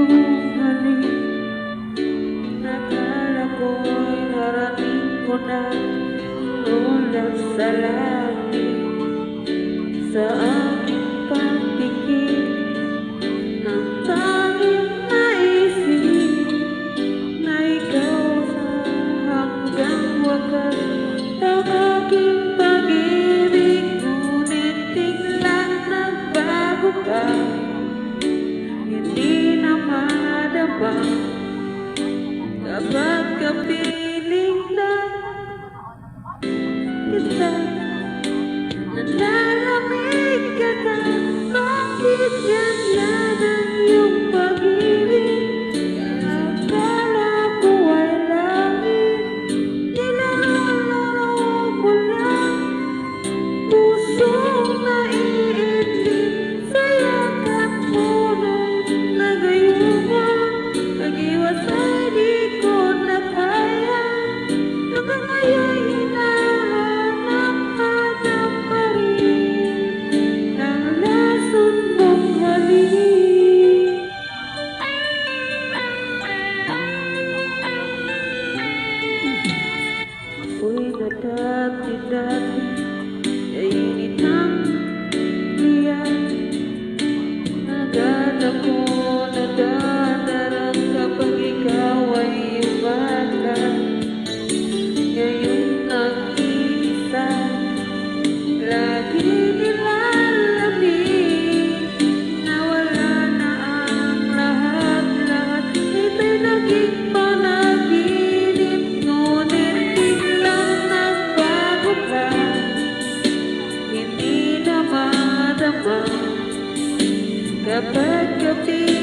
iyong halik. Nakala ko'y narating ko na ulap sa langit. Sa aking pagpikit, ang tanging naisip na ikaw sa hanggang wakas ng aking pag-ibig. Ngunit biglang nagbago ka, hindi na madama kapag kapiling na kita. Nalalamig ka na, bakit ganyan ang iyong pag-ibig? Akala ko ay langit, nilalaro ko lang. Pusong naiinip sa yakap mo nung nagayungan. Pag-iwas ay di ko na kaya, hanggang ngayon hinahanap-hanap pa rin ang lason mong halik. Ako'y nadati-dati sa init ng liyan. Agad ako nadadarang kapag ikaw ay umagat. Ngayon nag-iisa, lagi nilalamig, na wala na ang lahat-lahat. Ito'y naging panaginip, ngunit biglang nagbago ka, hindi na madama kapag gabi